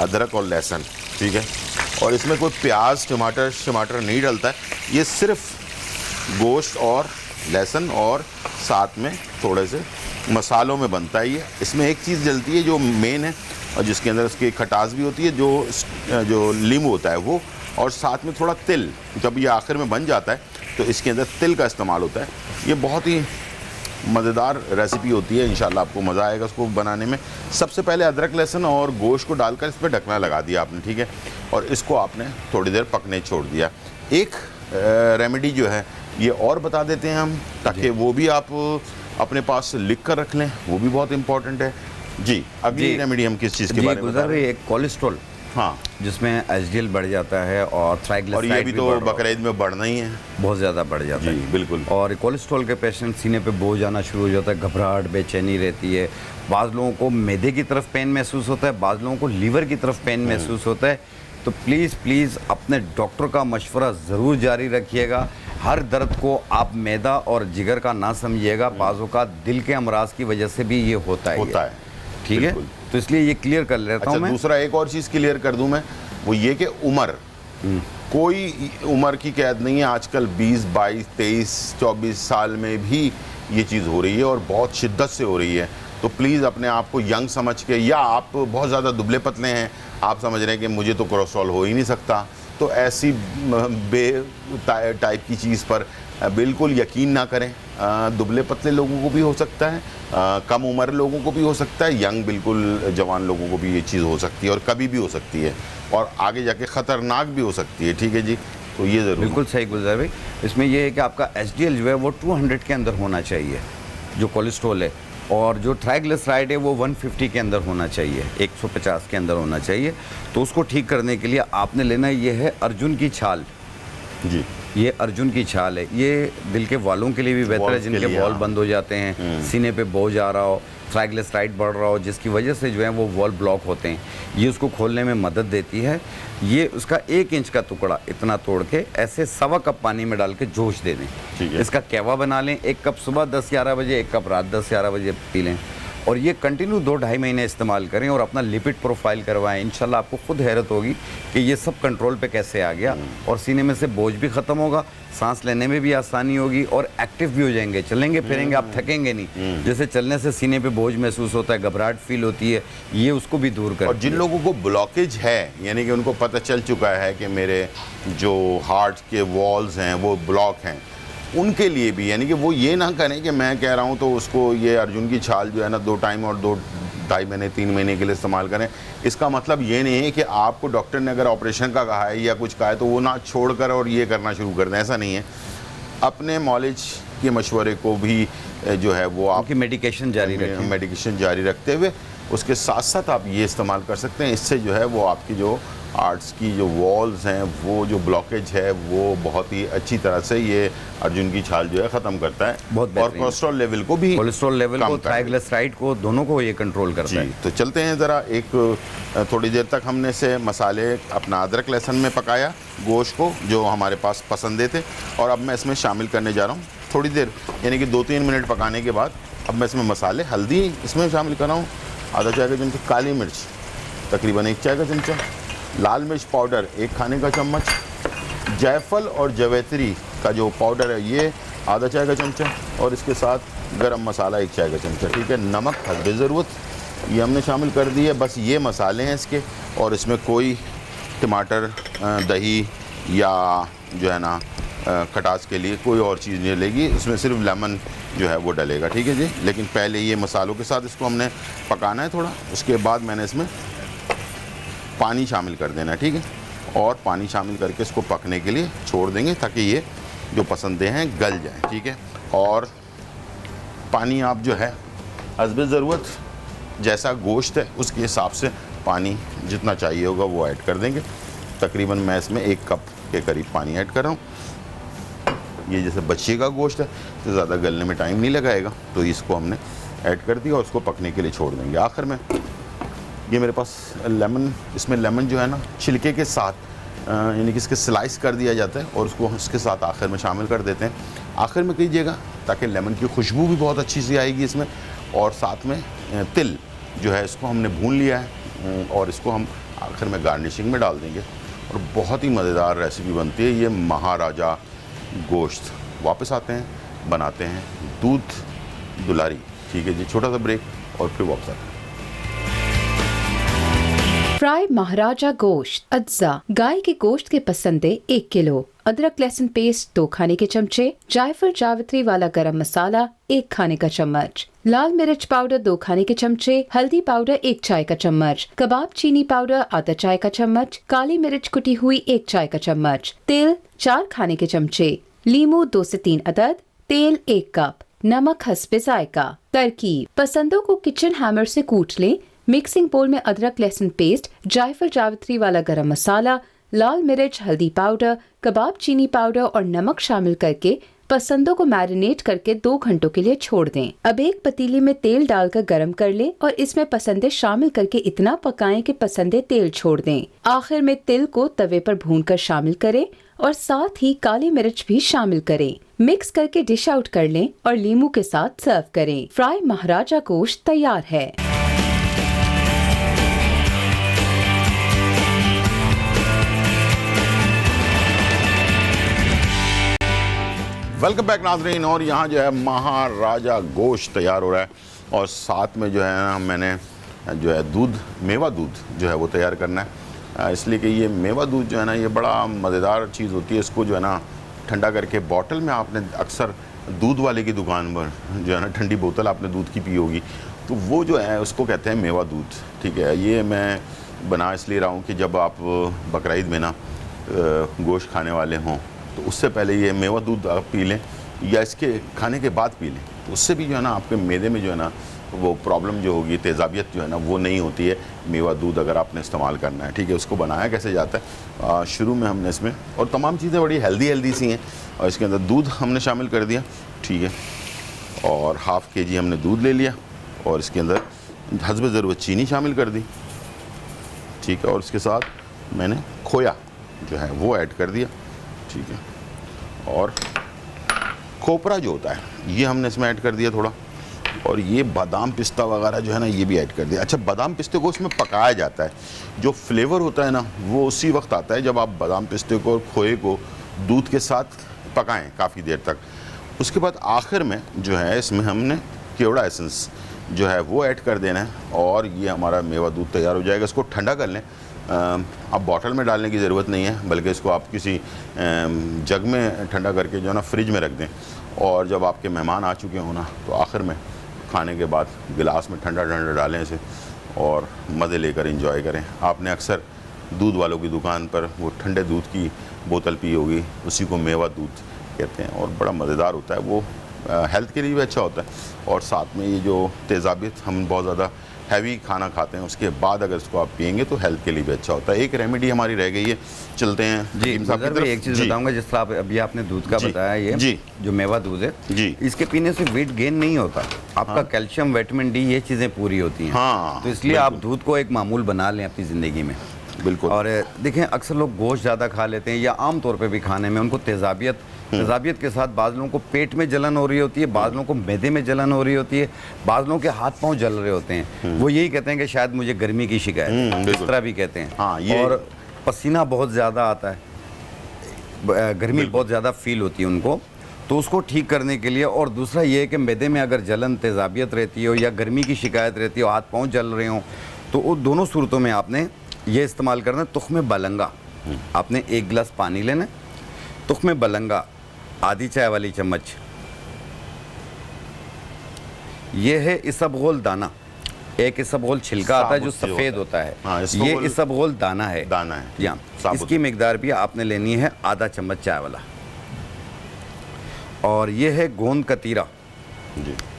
अदरक और लहसुन, ठीक है। और इसमें कोई प्याज टमाटर नहीं डलता है, ये सिर्फ गोश्त और लहसुन और साथ में थोड़े से मसालों में बनता है ये। इसमें एक चीज़ डलती है जो मेन है और जिसके अंदर उसकी खटास भी होती है, जो लींबू होता है वो, और साथ में थोड़ा तिल। जब ये आखिर में बन जाता है तो इसके अंदर तिल का इस्तेमाल होता है। ये बहुत ही मज़ेदार रेसिपी होती है, इंशाल्लाह आपको मज़ा आएगा उसको बनाने में। सबसे पहले अदरक लहसुन और गोश्त को डालकर इस पर ढकना लगा दिया आपने, ठीक है, और इसको आपने थोड़ी देर पकने छोड़ दिया। एक रेमेडी जो है ये और बता देते हैं हम, ताकि वो भी आप अपने पास लिख कर रख लें, वो भी बहुत इंपॉर्टेंट है जी। अगली रेमेडी हम किस चीज़ के बारे में बता रहे हैं? एक कोलेस्ट्रॉल, हाँ, जिसमें एचडीएल बढ़ जाता है और ट्राइग्लिसराइड, और ये भी तो बकरीद में बढ़ना ही है, बहुत ज़्यादा बढ़ जाता है जी, बिल्कुल। और कोलेस्ट्रॉल के पेशेंट सीने पे बोझ आना शुरू हो जाता है, घबराहट, बेचैनी रहती है। बाज़ लोगों को मैदे की तरफ पेन महसूस होता है, बाज़ लोगों को लीवर की तरफ पेन महसूस होता है। तो प्लीज़ अपने डॉक्टर का मशवरा ज़रूर जारी रखिएगा। हर दर्द को आप मैदा और जिगर का ना समझिएगा, बाज़ों का दिल के अमराज की वजह से भी ये होता है, ठीक है। तो इसलिए ये क्लियर कर लेता हूँ मैं। दूसरा एक और चीज़ क्लियर कर दूं मैं, वो ये कि उम्र, कोई उम्र की कैद नहीं है। आजकल 20, 22, 23, 24 साल में भी ये चीज़ हो रही है और बहुत शिद्दत से हो रही है। तो प्लीज़ अपने आप को यंग समझ के, या आप बहुत ज़्यादा दुबले पतले हैं, आप समझ रहे हैं कि मुझे तो कोलेस्ट्रॉल हो ही नहीं सकता, तो ऐसी टाइप की चीज़ पर बिल्कुल यकीन ना करें। दुबले पतले लोगों को भी हो सकता है, कम उम्र लोगों को भी हो सकता है, यंग बिल्कुल जवान लोगों को भी ये चीज़ हो सकती है, और कभी भी हो सकती है, और आगे जाके ख़तरनाक भी हो सकती है, ठीक है जी। तो ये ज़रूर बिल्कुल सही गुलजार भाई। इसमें यह है कि आपका एचडीएल जो है वो 200 के अंदर होना चाहिए, जो कोलेस्ट्रॉल है, और जो ट्राइग्लिसराइड है वो 150 के अंदर होना चाहिए, 150 के अंदर होना चाहिए। तो उसको ठीक करने के लिए आपने लेना ये है अर्जुन की छाल जी। ये अर्जुन की छाल है, ये दिल के वालों के लिए भी बेहतर है, जिनके वॉल बंद हो जाते हैं, सीने पे बोझ आ रहा हो, ट्राइग्लिसराइड बढ़ रहा हो, जिसकी वजह से जो है वो वॉल ब्लॉक होते हैं, ये उसको खोलने में मदद देती है। ये उसका 1 इंच का टुकड़ा इतना तोड़ के ऐसे 1.25 कप पानी में डाल के जोश दे दें। इसका कहवा बना लें, 1 कप सुबह 10-11 बजे, 1 कप रात 10-11 बजे पी लें, और ये कंटिन्यू 2-2.5 महीने इस्तेमाल करें और अपना लिपिड प्रोफाइल करवाएं। इंशाल्लाह आपको खुद हैरत होगी कि ये सब कंट्रोल पे कैसे आ गया, और सीने में से बोझ भी ख़त्म होगा, सांस लेने में भी आसानी होगी, और एक्टिव भी हो जाएंगे, चलेंगे फिरेंगे, आप थकेंगे नहीं। जैसे चलने से सीने पे बोझ महसूस होता है, घबराहट फील होती है, ये उसको भी दूर कर। और जिन लोगों को ब्लॉकेज है, यानी कि उनको पता चल चुका है कि मेरे जो हार्ट के वॉल्स हैं वो ब्लॉक हैं, उनके लिए भी, यानी कि वो ये ना करें कि मैं कह रहा हूँ तो उसको ये अर्जुन की छाल जो है ना 2 टाइम और 2 2.5 महीने 3 महीने के लिए इस्तेमाल करें। इसका मतलब ये नहीं है कि आपको डॉक्टर ने अगर ऑपरेशन का कहा है या कुछ कहा है तो वो ना छोड़कर और ये करना शुरू कर दें, ऐसा नहीं है। अपने नॉलेज के मशवरे को भी जो है वो आप मेडिकेशन जारी रखते हुए उसके साथ साथ आप ये इस्तेमाल कर सकते हैं। इससे जो है वो आपकी जो आर्ट्स की जो वॉल्स हैं, वो जो ब्लॉकेज है वो बहुत ही अच्छी तरह से ये अर्जुन की छाल जो है ख़त्म करता है। बहुत और कोलेस्ट्रॉल लेवल को भी, कोलेस्ट्रॉल लेवल को, ट्राइग्लिसराइड को, दोनों को ये कंट्रोल करता है। तो चलते हैं ज़रा एक थोड़ी देर तक हमने से मसाले अपना अदरक लहसुन में पकाया गोश्त को, जो हमारे पास पसंद थे, और अब मैं इसमें शामिल करने जा रहा हूँ थोड़ी देर, यानी कि 2-3 मिनट पकाने के बाद अब मैं इसमें मसाले, हल्दी इसमें शामिल कर रहा हूँ, आधा चाय का चमचा काली मिर्च, तकरीबन 1 चाय का चमचा, लाल मिर्च पाउडर 1 खाने का चम्मच, जायफल और जवैत्री का जो पाउडर है ये आधा चाय का चमचा, और इसके साथ गरम मसाला 1 चाय का चमचा, ठीक है। नमक हस्बे ज़रूरत ये हमने शामिल कर दी है। बस ये मसाले हैं इसके, और इसमें कोई टमाटर, दही या जो है ना खटास के लिए कोई और चीज़ नहीं डलेगी, इसमें सिर्फ लेमन जो है वो डलेगा, ठीक है जी। लेकिन पहले ये मसालों के साथ इसको हमने पकाना है थोड़ा, उसके बाद मैंने इसमें पानी शामिल कर देना है, ठीक है। और पानी शामिल करके इसको पकने के लिए छोड़ देंगे ताकि ये जो पसंदे हैं गल जाएं, ठीक है। और पानी आप जो है हस्बे ज़रूरत, जैसा गोश्त है उसके हिसाब से पानी जितना चाहिए होगा वो ऐड कर देंगे। तकरीबन मैं इसमें 1 कप के करीब पानी ऐड कर रहा हूँ। ये जैसे बच्चे का गोश्त है तो ज़्यादा गलने में टाइम नहीं लगाएगा, तो इसको हमने ऐड कर दिया और उसको पकने के लिए छोड़ देंगे। आखिर में ये मेरे पास लेमन, इसमें लेमन जो है ना छिलके के साथ, यानी कि इसके स्लाइस कर दिया जाता है और उसको इसके साथ आखिर में शामिल कर देते हैं। आखिर में कीजिएगा ताकि लेमन की खुशबू भी बहुत अच्छी सी आएगी इसमें। और साथ में तिल जो है इसको हमने भून लिया है और इसको हम आखिर में गार्निशिंग में डाल देंगे और बहुत ही मज़ेदार रेसिपी बनती है ये महाराजा गोश्त। वापस आते हैं, बनाते हैं दूध दुलारी, ठीक है जी। छोटा सा ब्रेक और फिर वापस आते हैं। फ्राई महाराजा गोश्त अज्जा। गाय के गोश्त के पसंदे 1 किलो, अदरक लहसुन पेस्ट 2 खाने के चमचे, जायफल जावित्री वाला गरम मसाला 1 खाने का चम्मच, लाल मिर्च पाउडर 2 खाने के चमचे, हल्दी पाउडर 1 चाय का चम्मच, कबाब चीनी पाउडर आधा चाय का चम्मच, काली मिर्च कुटी हुई 1 चाय का चम्मच, तेल 4 खाने के चमचे, लीमू 2 से 3 अदद, तेल 1 कप, नमक हस्बे जायका। तरकीब: पसंदों को किचन हैमर से कूट लें। मिक्सिंग बोल में अदरक लहसुन पेस्ट, जायफल जावित्री वाला गरम मसाला, लाल मिर्च, हल्दी पाउडर, कबाब चीनी पाउडर और नमक शामिल करके पसंदों को मैरिनेट करके 2 घंटों के लिए छोड़ दें। अब एक पतीली में तेल डालकर गरम कर लें और इसमें पसंदे शामिल करके इतना पकाएं कि पसंदे तेल छोड़ दें। आखिर में तिल को तवे पर भूनकर शामिल करें और साथ ही काली मिर्च भी शामिल करें। मिक्स करके डिश आउट कर लें और लीमू के साथ सर्व करें। फ्राई महाराजा गोश्त तैयार है। वेलकम बैक नाज़रीन। और यहाँ जो है महाराजा गोश्त तैयार हो रहा है और साथ में जो है ना मैंने जो है दूध, मेवा दूध जो है वो तैयार करना है, इसलिए कि ये मेवा दूध जो है ना ये बड़ा मज़ेदार चीज़ होती है। इसको जो है ना ठंडा करके बॉटल में, आपने अक्सर दूध वाले की दुकान पर जो है ना ठंडी बोतल आपने दूध की पी होगी, तो वो जो है उसको कहते हैं मेवा दूध, ठीक है। ये मैं बना इसलिए रहा हूँ कि जब आप बकरा ईद में ना गोश्त खाने वाले हों तो उससे पहले ये मेवा दूध आप पी लें या इसके खाने के बाद पी लें, तो उससे भी जो है ना आपके मैदे में जो है ना वो प्रॉब्लम जो होगी, तेज़ाबियत जो है ना वो नहीं होती है। मेवा दूध अगर आपने इस्तेमाल करना है, ठीक है। उसको बनाया कैसे जाता है, शुरू में हमने इसमें, और तमाम चीज़ें बड़ी हेल्दी सी हैं, और इसके अंदर दूध हमने शामिल कर दिया, ठीक है। और ½ kg हमने दूध ले लिया और इसके अंदर हस्बे ज़रूरत चीनी शामिल कर दी, ठीक है। और इसके साथ मैंने खोया जो है वो ऐड कर दिया, ठीक है। और खोपरा जो होता है ये हमने इसमें ऐड कर दिया थोड़ा, और ये बादाम पिस्ता वगैरह जो है ना ये भी ऐड कर दिया। अच्छा, बादाम पिस्ते को इसमें पकाया जाता है, जो फ्लेवर होता है ना वो उसी वक्त आता है जब आप बादाम पिस्ते को और खोए को दूध के साथ पकाएं काफ़ी देर तक। उसके बाद आखिर में जो है इसमें हमने केवड़ा एसेंस जो है वो ऐड कर देना है और ये हमारा मेवा दूध तैयार हो जाएगा। इसको ठंडा कर लें। अब बॉटल में डालने की ज़रूरत नहीं है, बल्कि इसको आप किसी जग में ठंडा करके जो है ना फ्रिज में रख दें, और जब आपके मेहमान आ चुके हों ना तो आखिर में खाने के बाद गिलास में ठंडा ठंडा डालें इसे और मज़े लेकर इंजॉय करें। आपने अक्सर दूध वालों की दुकान पर वो ठंडे दूध की बोतल पी होगी, उसी को मेवा दूध कहते हैं और बड़ा मज़ेदार होता है वो, हेल्थ के लिए भी अच्छा होता है। और साथ में ये जो तेज़ाबियत, हम बहुत ज़्यादा हैवी खाना खाते हैं उसके बाद अगर इसको आप पियेंगे तो हेल्थ के लिए भी अच्छा होता है। एक रेमेडी हमारी रह गई है, चलते हैं जी हकीम साहब की तरफ। एक चीज़ बताऊंगा, जिस तरह अभी आपने दूध का बताया, ये जी जो मेवा दूध है जी, इसके पीने से वेट गेन नहीं होता, आपका कैल्शियम, विटामिन डी, ये चीज़ें पूरी होती हैं। हाँ, तो इसलिए आप दूध को एक मामूल बना लें अपनी ज़िंदगी में। बिल्कुल। और देखें अक्सर लोग गोश्त ज़्यादा खा लेते हैं या आम तौर पे भी खाने में उनको तेज़ाबियत के साथ बाज़ लोगों को पेट में जलन हो रही होती है, बाज़ लोगों को मैदे में जलन हो रही होती है, बाज़ लोगों के हाथ पांव जल रहे होते हैं। वो यही कहते हैं कि शायद मुझे गर्मी की शिकायत है, इस तरह भी कहते हैं। हाँ, ये और पसीना बहुत ज़्यादा आता है, गर्मी बहुत ज़्यादा फील होती है उनको, तो उसको ठीक करने के लिए। और दूसरा ये है कि मैदे में अगर जलन, तेज़ाबियत रहती हो या गर्मी की शिकायत रहती हो, हाथ पाँव जल रहे हों, तो उन दोनों सूरतों में आपने ये इस्तेमाल करना है तुख्म बलंगा। आपने 1 गिलास पानी लेना है, तुख्म बलंगा आधी चाय वाली चम्मच, ये है इसबगोल दाना, एक इसबगोल छिलका आता है जो सफ़ेद होता है, ये इसबगोल दाना है या इसकी मिकदार भी आपने लेनी है आधा चम्मच चाय वाला। और ये है गोंद कतीरा,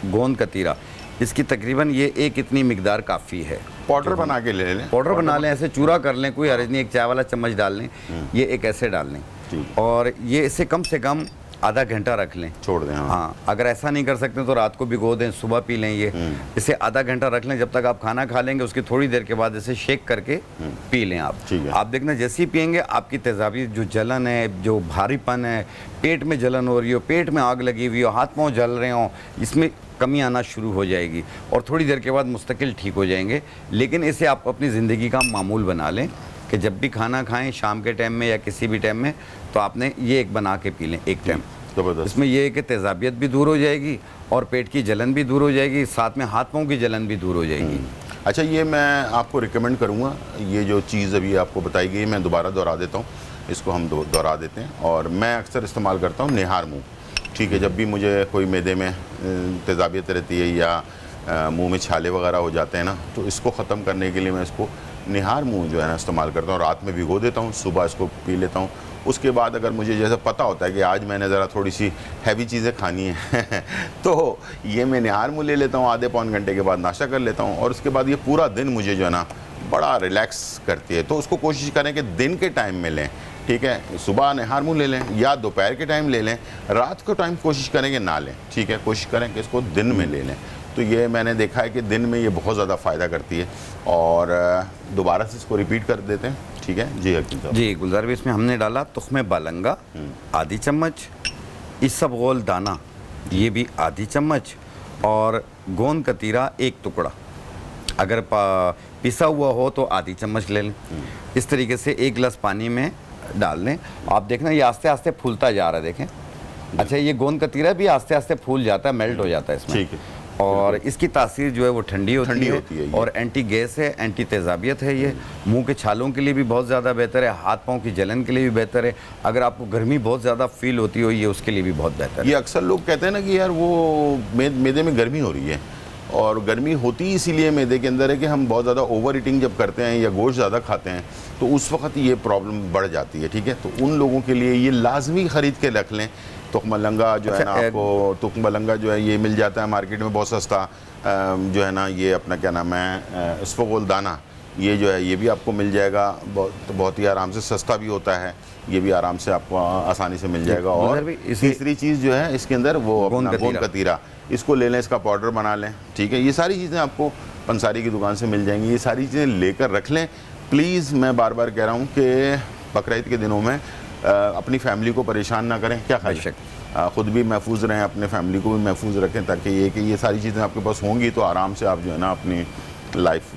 गोंद कतीरा, इसकी तकरीबन ये एक इतनी मिकदार काफ़ी है। पाउडर बना के ले लें, पाउडर बना लें, ऐसे चूरा कर लें, कोई हर्ज नहीं, एक चाय वाला चम्मच डाल लें, ये एक ऐसे डाल लें और ये इसे कम से कम आधा घंटा रख लें, छोड़ दें। हाँ, अगर ऐसा नहीं कर सकते तो रात को भिगो दें, सुबह पी लें। ये इसे आधा घंटा रख लें, जब तक आप खाना खा लेंगे उसकी थोड़ी देर के बाद इसे शेक करके पी लें आप देखना जैसे ही पियेंगे आपकी तेज़ाबियत, जो जलन है, जो भारीपन है, पेट में जलन हो रही हो, पेट में आग लगी हुई हो, हाथ पाँव जल रहे हों, इसमें कमी आना शुरू हो जाएगी और थोड़ी देर के बाद मुस्तकिल ठीक हो जाएंगे। लेकिन इसे आप अपनी ज़िंदगी का मामूल बना लें कि जब भी खाना खाएं, शाम के टाइम में या किसी भी टाइम में, तो आपने ये एक बना के पी लें एक टाइम। इसमें यह है कि तेज़ाबियत भी दूर हो जाएगी और पेट की जलन भी दूर हो जाएगी, साथ में हाथ पाँव की जलन भी दूर हो जाएगी। अच्छा, ये मैं आपको रिकमेंड करूँगा, ये जो चीज़ अभी आपको बताई गई मैं दोबारा दोहरा देता हूँ, इसको हम दोहरा देते हैं। और मैं अक्सर इस्तेमाल करता हूँ निहार मुँह, ठीक है। जब भी मुझे कोई मैदे में तेज़ाबियत रहती है या मुंह में छाले वगैरह हो जाते हैं ना, तो इसको ख़त्म करने के लिए मैं इसको निहार मुंह जो है ना इस्तेमाल करता हूँ। रात में भिगो देता हूँ, सुबह इसको पी लेता हूँ। उसके बाद अगर मुझे जैसे पता होता है कि आज मैंने ज़रा थोड़ी सी हैवी चीज़ें खानी है तो ये मैं निहार मुँह ले लेता हूँ, आधे पौन घंटे के बाद नाश्ता कर लेता हूँ और उसके बाद ये पूरा दिन मुझे जो है ना बड़ा रिलैक्स करती है। तो उसको कोशिश करें कि दिन के टाइम में लें, ठीक है। सुबह निहार मुँह ले लें या दोपहर के टाइम ले लें, रात को टाइम कोशिश करें कि ना लें, ठीक है। कोशिश करें कि इसको दिन में ले लें, तो ये मैंने देखा है कि दिन में ये बहुत ज़्यादा फ़ायदा करती है। और दोबारा से इसको रिपीट कर देते हैं, ठीक है जी हकीम साहब। जी गुलजार भी, इसमें हमने डाला तुख्म बालंगा आधी चम्मच, इसबगोल दाना ये भी आधी चम्मच और गोंद कतीरा 1 टुकड़ा, अगर पिसा हुआ हो तो आधी चम्मच ले लें। इस तरीके से 1 गिलास पानी में डाल लें। आप देखना ये आस्ते आस्ते फूलता जा रहा है, देखें। अच्छा, ये गोंद कतीरा भी आस्ते आस्ते फूल जाता है, मेल्ट हो जाता है इसमें, ठीक है। और इसकी तासीर जो है वो ठंडी होती है और एंटी गैस है, एंटी तेज़ाबियत है। ये मुंह के छालों के लिए भी बहुत ज़्यादा बेहतर है, हाथ पाँव की जलन के लिए भी बेहतर है, अगर आपको गर्मी बहुत ज़्यादा फील होती हो ये उसके लिए भी बहुत बेहतर है। ये अक्सर लोग कहते हैं ना कि यार वो मैदे में गर्मी हो रही है, और गर्मी होती इसीलिए मैदे के अंदर है कि हम बहुत ज़्यादा ओवर ईटिंग जब करते हैं या गोश्त ज़्यादा खाते हैं तो उस वक्त ये प्रॉब्लम बढ़ जाती है, ठीक है। तो उन लोगों के लिए ये लाजमी ख़रीद के रख लें। तुख्मलंगा जो है ना, आपको तुख्मलंगा जो है ये मिल जाता है मार्केट में बहुत सस्ता, जो है ना, ये अपना क्या नाम है इसबगोल दाना, ये जो है ये भी आपको मिल जाएगा, बहुत ही आराम से, सस्ता भी होता है, ये भी आराम से आपको आसानी से मिल जाएगा। और तीसरी चीज़ जो है इसके अंदर वो गोंद कतीरा, इसको ले लें, इसका पाउडर बना लें, ठीक है। ये सारी चीज़ें आपको पंसारी की दुकान से मिल जाएंगी, ये सारी चीज़ें लेकर रख लें प्लीज़। मैं बार बार कह रहा हूँ कि बकरीद के दिनों में अपनी फैमिली को परेशान ना करें, क्या ख्याल, ख़ुद भी महफूज रहें, अपने फैमिली को भी महफूज रखें, ताकि ये कि ये सारी चीज़ें आपके पास होंगी तो आराम से आप जो है ना अपनी लाइफ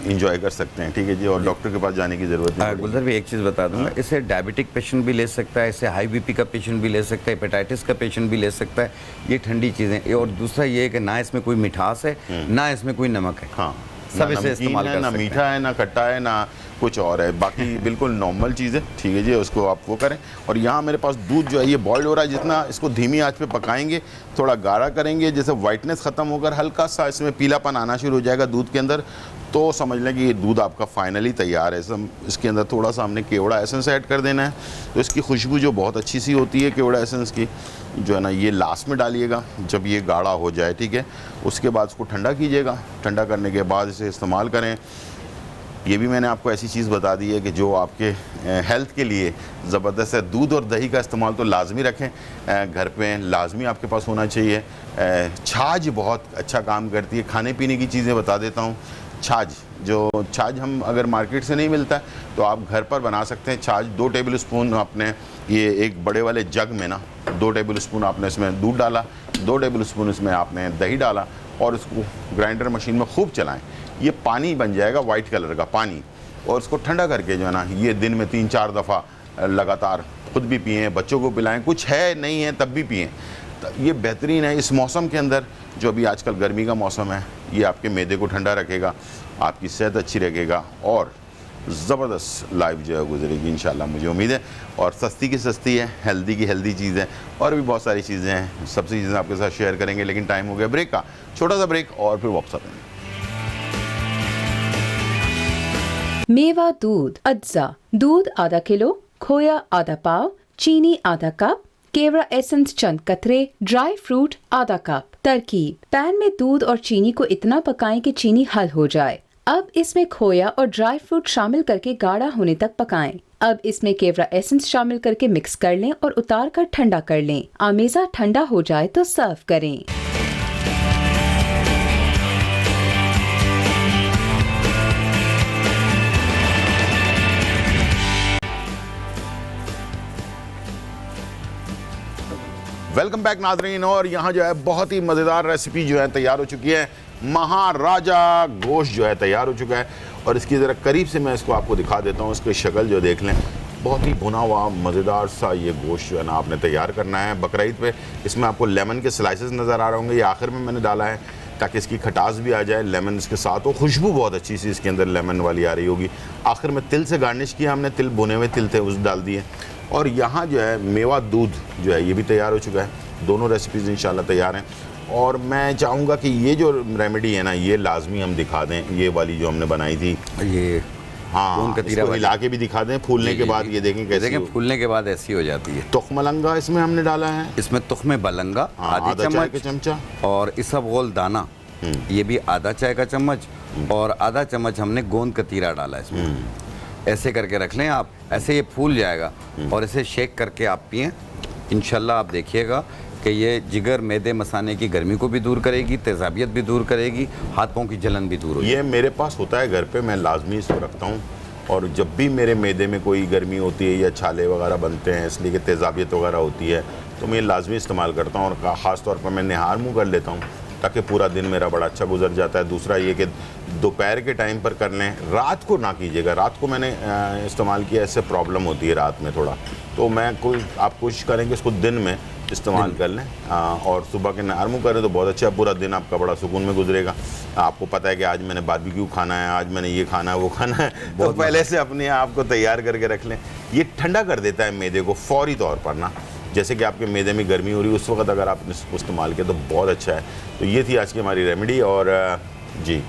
इंजॉय कर सकते हैं, ठीक है जी। और डॉक्टर के पास जाने की ज़रूरत नहीं। गुलजार भी एक चीज़ बता दूंगा, इसे डायबिटिक पेशेंट भी ले सकता है, इसे हाई बीपी का पेशेंट भी ले सकता है, हेपेटाइटिस का पेशेंट भी ले सकता है। ये ठंडी चीज़ें, और दूसरा ये है कि ना इसमें कोई मिठास है ना इसमें कोई नमक है, हाँ, सब इसे इस्तेमाल कर सकते हैं। ना मीठा है, ना खट्टा है, ना कुछ और है, बाकी बिल्कुल नॉर्मल चीज़ है, ठीक है जी, उसको आप वो करें। और यहाँ मेरे पास दूध जो है ये बॉइल्ड हो रहा है, जितना इसको धीमी आंच पे पकाएंगे, थोड़ा गाढ़ा करेंगे, जैसे वाइटनेस ख़त्म होकर हल्का सा इसमें पीलापन आना शुरू हो जाएगा दूध के अंदर, तो समझ लें कि ये दूध आपका फाइनली तैयार है। इसके अंदर थोड़ा सा हमने केवड़ा एसेंस ऐड कर देना है, तो इसकी खुशबू जो बहुत अच्छी सी होती है केवड़ा एसेंस की, जो है ना, ये लास्ट में डालिएगा जब ये गाढ़ा हो जाए, ठीक है। उसके बाद इसको ठंडा कीजिएगा, ठंडा करने के बाद इसे इस्तेमाल करें। ये भी मैंने आपको ऐसी चीज़ बता दी है कि जो आपके हेल्थ के लिए ज़बरदस्त है। दूध और दही का इस्तेमाल तो लाजमी रखें, घर पे लाजमी आपके पास होना चाहिए। छाछ बहुत अच्छा काम करती है। खाने पीने की चीज़ें बता देता हूँ। छाछ हम अगर मार्केट से नहीं मिलता है तो आप घर पर बना सकते हैं। छाछ 2 टेबल स्पून आपने ये एक बड़े वाले जग में ना 2 टेबल स्पून आपने इसमें दूध डाला, 2 टेबल स्पून इसमें आपने दही डाला और इसको ग्राइंडर मशीन में खूब चलाएं। ये पानी बन जाएगा वाइट कलर का पानी, और इसको ठंडा करके जो है ना ये दिन में 3-4 दफ़ा लगातार खुद भी पिएं, बच्चों को पिलाएं, कुछ है नहीं है तब भी पिएं। ये बेहतरीन है इस मौसम के अंदर, जो अभी आजकल गर्मी का मौसम है। ये आपके मैदे को ठंडा रखेगा, आपकी सेहत अच्छी रखेगा और ज़बरदस्त लाइफ जो है गुजरेगी इंशाल्लाह, मुझे उम्मीद है। और सस्ती की सस्ती है, हेल्दी की हेल्दी चीज़ है, और भी बहुत सारी चीज़ें हैं। सबसे चीज़ें आपके साथ शेयर करेंगे, लेकिन टाइम हो गया ब्रेक का, छोटा सा ब्रेक और फिर वापस आते हैं। मेवा दूध अज्जा, दूध आधा किलो, खोया आधा पाव, चीनी आधा कप, केवड़ा एसेंस चंद कतरे, ड्राई फ्रूट आधा कप। तरकीब: पैन में दूध और चीनी को इतना पकाएं कि चीनी हल हो जाए। अब इसमें खोया और ड्राई फ्रूट शामिल करके गाढ़ा होने तक पकाएं। अब इसमें केवड़ा एसेंस शामिल करके मिक्स कर लें और उतार कर ठंडा कर लें। आमेज़ा ठंडा हो जाए तो सर्व करें। वेलकम बैक नाज़रीन। और यहाँ जो है बहुत ही मज़ेदार रेसिपी जो है तैयार हो चुकी है। महाराजा गोश्त जो है तैयार हो चुका है, और इसकी ज़रा करीब से मैं इसको आपको दिखा देता हूँ। इसकी शक्ल जो देख लें, बहुत ही भुना हुआ मज़ेदार सा ये गोश्त जो है ना आपने तैयार करना है बकरीद पे। इसमें आपको लेमन के स्लाइसेस नज़र आ रहे होंगे, ये आखिर में मैंने डाला है ताकि इसकी खटास भी आ जाए, लेमन इसके साथ हो, खुशबू बहुत अच्छी सी इसके अंदर लेमन वाली आ रही होगी। आखिर में तिल से गार्निश किया हमने, तिल भुने हुए तिल थे उस डाल दिए। और यहाँ जो है मेवा दूध जो है ये भी तैयार हो चुका है। दोनों रेसिपीज़ इंशाल्लाह तैयार हैं। और मैं चाहूँगा कि ये जो रेमेडी है ना ये लाजमी हम दिखा दें, ये वाली जो हमने बनाई थी, ये हाँ, इसको हिला के भी दिखा दें। फूलने के बाद ये देखें कैसे, फूलने के बाद ऐसी हो जाती है। तुख्मलंगा इसमें हमने डाला है, इसमें तुख्मे बलंगा आधा चाय का चमचा, और इसबगोल दाना ये भी आधा चाय का चम्मच, और आधा चम्मच हमने गोंद कतीरा डाला इसमें। ऐसे करके रख लें आप, ऐसे ये फूल जाएगा और इसे शेक करके आप पिएं। इंशाल्लाह आप देखिएगा कि ये जिगर मैदे मसाने की गर्मी को भी दूर करेगी, तेज़ाबियत भी दूर करेगी, हाथ पाँव की जलन भी दूर होगी। ये मेरे पास होता है घर पे, मैं लाजमी इसको रखता हूँ। और जब भी मेरे मैदे में कोई गर्मी होती है या छाले वगैरह बनते हैं इसलिए कि तेज़ाबियत वगैरह होती है, तो मैं लाजमी इस्तेमाल करता हूँ। और ख़ास तौर पर मैं निहार मुँह कर लेता हूँ ताकि पूरा दिन मेरा बड़ा अच्छा गुजर जाता है। दूसरा ये कि दोपहर के टाइम पर कर लें, रात को ना कीजिएगा। रात को मैंने इस्तेमाल किया, इससे प्रॉब्लम होती है रात में थोड़ा, तो आप कोशिश करेंगे इसको दिन में इस्तेमाल कर लें। और सुबह के नहार मुँह करें तो बहुत अच्छा, पूरा दिन आपका बड़ा सुकून में गुजरेगा। आपको पता है कि आज मैंने बारबेक्यू खाना है, आज मैंने ये खाना है, वो खाना है, तो पहले से अपने आप को तैयार करके रख लें। ये ठंडा कर देता है मैदे को फौरी तौर पर ना, जैसे कि आपके मैदे में गर्मी हो रही है उस वक्त अगर आपने इसको इस्तेमाल किया तो बहुत अच्छा है। तो ये थी आज की हमारी रेमेडी। और जी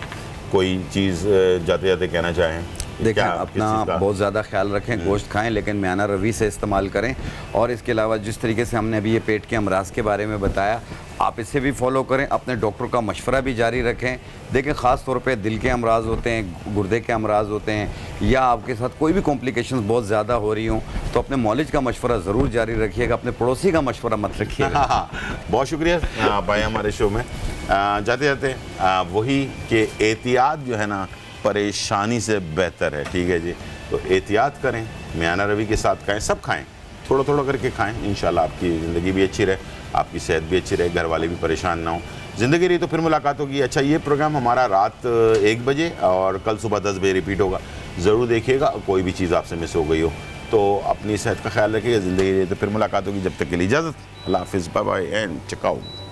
कोई चीज़ जाते जाते कहना चाहें? देखें, अपना बहुत ज़्यादा ख्याल रखें, गोश्त खाएं लेकिन म्याना रवी से इस्तेमाल करें। और इसके अलावा जिस तरीके से हमने अभी ये पेट के अमराज के बारे में बताया, आप इसे भी फॉलो करें। अपने डॉक्टर का मशवरा भी जारी रखें। देखें, ख़ास तौर पे दिल के अमराज होते हैं, गुर्दे के अमराज होते हैं, या आपके साथ कोई भी कॉम्प्लिकेशंस बहुत ज़्यादा हो रही हों, तो अपने मौलिज का मशवरा ज़रूर जारी रखिएगा, अपने पड़ोसी का मशवरा मत रखिएगा। बहुत शुक्रिया भाई हमारे शो में। जाते जाते वही कि एहतियात जो है ना परेशानी से बेहतर है, ठीक है जी। तो एहतियात करें, म्याना रवी के साथ खाएं, सब खाएं, थोड़ा थोड़ा करके खाएं। इंशाल्लाह आपकी ज़िंदगी भी अच्छी रहे, आपकी सेहत भी अच्छी रहे, घर वाले भी परेशान ना हो। ज़िंदगी रही तो फिर मुलाकात होगी। अच्छा, ये प्रोग्राम हमारा रात 1 बजे और कल सुबह 10 बजे रिपीट होगा, ज़रूर देखिएगा। कोई भी चीज़ आपसे मिस हो गई हो तो अपनी सेहत का ख्याल रखिएगा। ज़िंदगी रही तो फिर मुलाकात होगी। जब तक के लिए इजाज़त, अल्लाह हाफ़िज़, bye bye and check out.